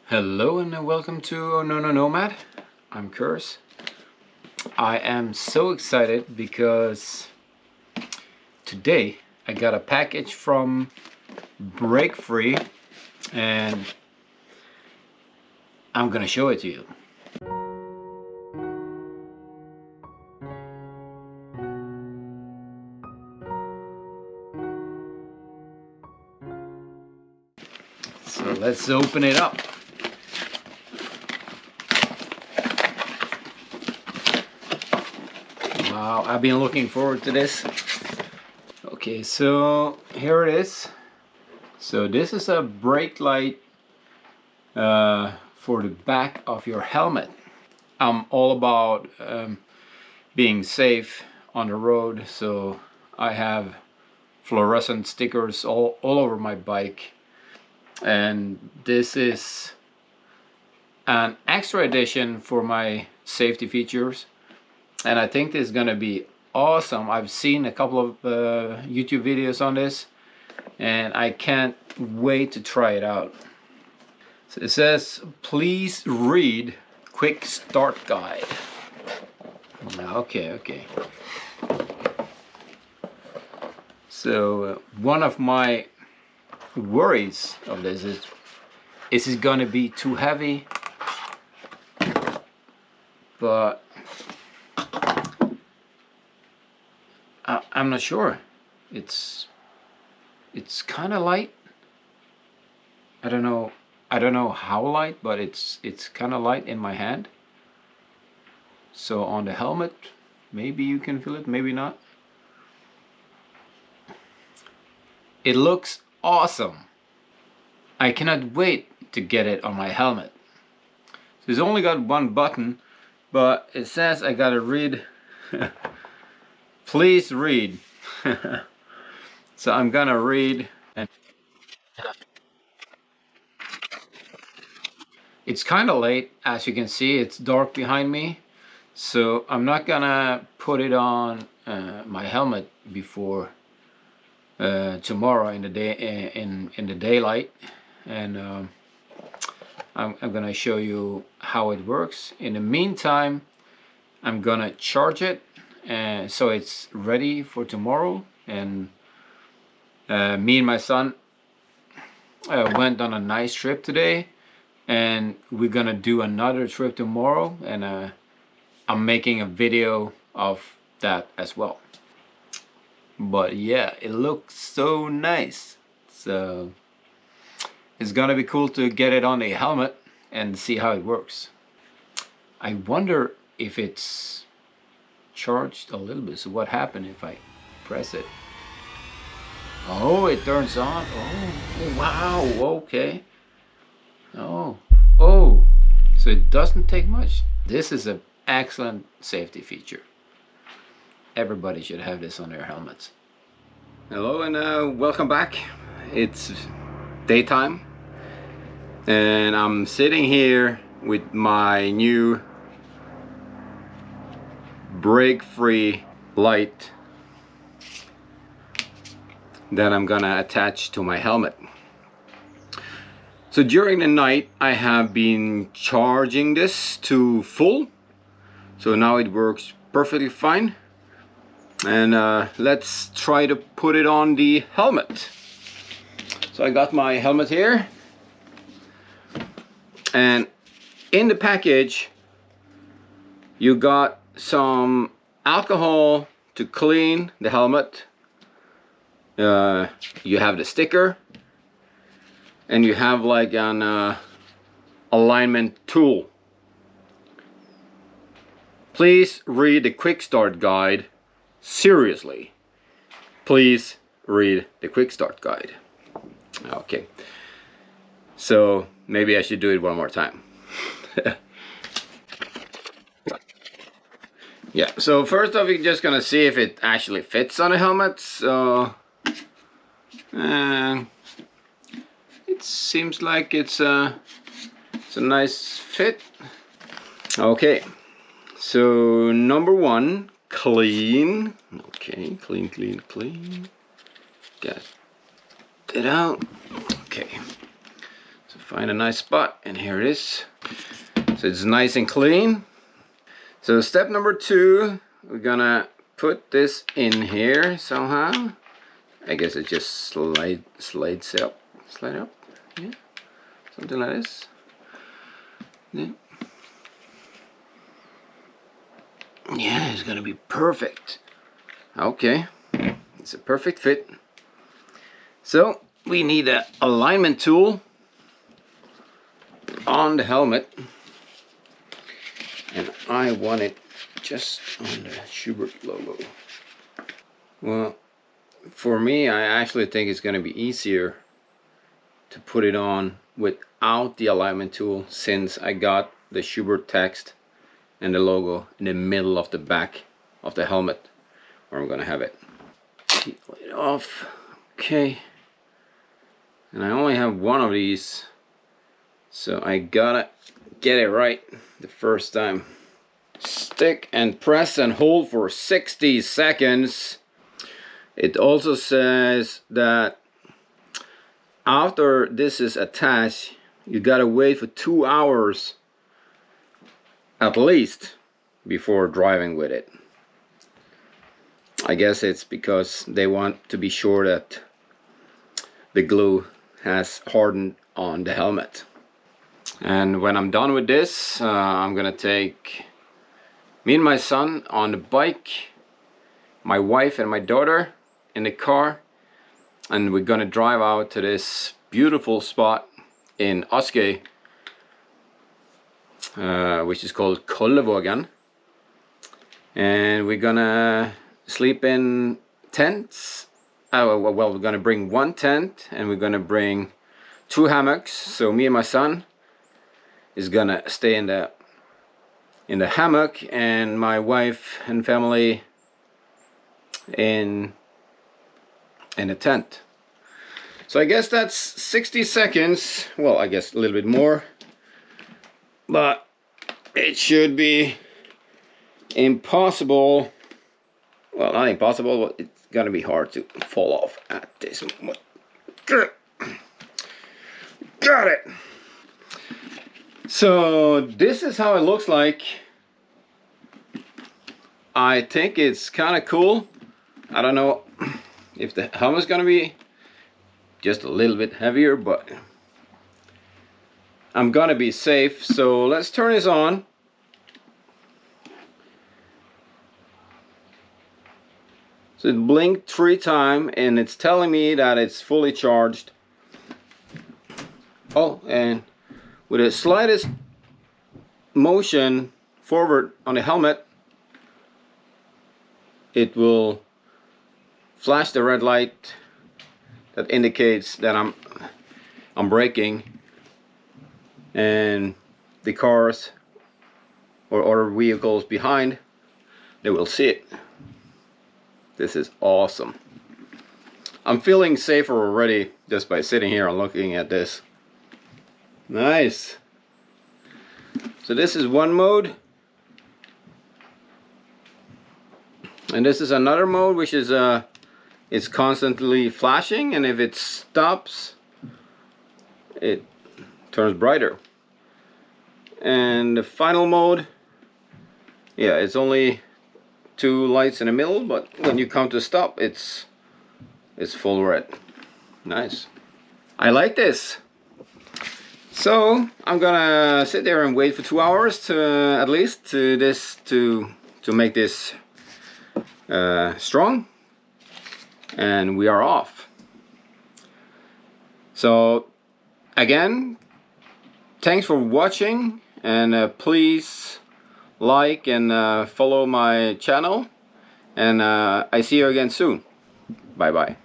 Hello and welcome to Nomad. I'm Curse. I am so excited because today I got a package from Break Free and I'm gonna show it to you. So let's open it up. Wow, I've been looking forward to this. Okay, so here it is. So this is a brake light for the back of your helmet. I'm all about being safe on the road, so I have fluorescent stickers all over my bike, and this is an extra edition for my safety features, and I think this is gonna be awesome. I've seen a couple of YouTube videos on this and I can't wait to try it out. So it says, please read quick start guide. Okay. So one of my worries of this is it gonna be too heavy? But I'm not sure. It's kind of light. I don't know how light, but it's kind of light in my hand. So on the helmet, maybe you can feel it, maybe not. It looks awesome. I cannot wait to get it on my helmet. So it's only got one button, but it says I gotta read. Please read. So I'm gonna read. And it's kind of late, as you can see. It's dark behind me, so I'm not gonna put it on my helmet before tomorrow in the day, in the daylight, and I'm gonna show you how it works. In the meantime, I'm gonna charge it so it's ready for tomorrow. And me and my son went on a nice trip today, and we're gonna do another trip tomorrow, and I'm making a video of that as well. But yeah, it looks so nice. So it's gonna be cool to get it on a helmet and see how it works. I wonder if it's charged a little bit. So what happened if I press it? Oh, it turns on. Oh wow, okay. Oh, so it doesn't take much. This is an excellent safety feature. Everybody should have this on their helmets. Hello and welcome back. It's daytime and I'm sitting here with my new Break Free light that I'm gonna attach to my helmet. So during the night I have been charging this to full, so now it works perfectly fine. And let's try to put it on the helmet. So I got my helmet here, and in the package you got some alcohol to clean the helmet. You have the sticker, and you have like an alignment tool. Please read the quick start guide. Seriously, please read the quick start guide. Okay, so maybe I should do it one more time. Yeah, so first off, you're just gonna see if it actually fits on a helmet. So it seems like it's a nice fit. Okay, so number one, clean. Okay, clean. Get it out. Okay, so find a nice spot, and here it is. So it's nice and clean. So step number 2, we're gonna put this in here somehow. I guess it just slides up, yeah, something like this. Yeah. Yeah, it's gonna be perfect. Okay, it's a perfect fit. So we need an alignment tool on the helmet, and I want it just on the Schubert logo. Well, for me, I actually think it's gonna be easier to put it on without the alignment tool, since I got the Schubert text and the logo in the middle of the back of the helmet where I'm gonna have it. Peel it off. Okay, and I only have one of these, so I gotta get it right the first time. Stick and press and hold for 60 seconds. It also says that after this is attached, you gotta wait for 2 hours at least before driving with it. I guess it's because they want to be sure that the glue has hardened on the helmet. And when I'm done with this, I'm gonna take me and my son on the bike, my wife and my daughter in the car, and we're gonna drive out to this beautiful spot in Askøy, which is called Kollevågen, and we're gonna sleep in tents. Well, we're gonna bring one tent, and we're gonna bring 2 hammocks. So me and my son is gonna stay in the hammock, and my wife and family in a tent. So I guess that's 60 seconds. Well, I guess a little bit more, but it should be impossible. Well, not impossible, but it's gonna be hard to fall off at this moment. Got it. So this is how it looks like. I think it's kind of cool. I don't know if the helmet's gonna be just a little bit heavier, but I'm gonna be safe. So let's turn this on. So it blinked 3 times, and it's telling me that it's fully charged. Oh, and with the slightest motion forward on the helmet, it will flash the red light that indicates that I'm braking, and the cars or other vehicles behind, they will see it. This is awesome. I'm feeling safer already just by sitting here and looking at this. Nice. So this is one mode, and this is another mode, which is it's constantly flashing, and if it stops, it turns brighter. And the final mode, yeah, it's only 2 lights in the middle, but when you come to stop, it's full red. Nice. I like this. So I'm gonna sit there and wait for 2 hours to at least to make this strong, and we are off. So again, thanks for watching, and please like and follow my channel, and I see you again soon. Bye bye.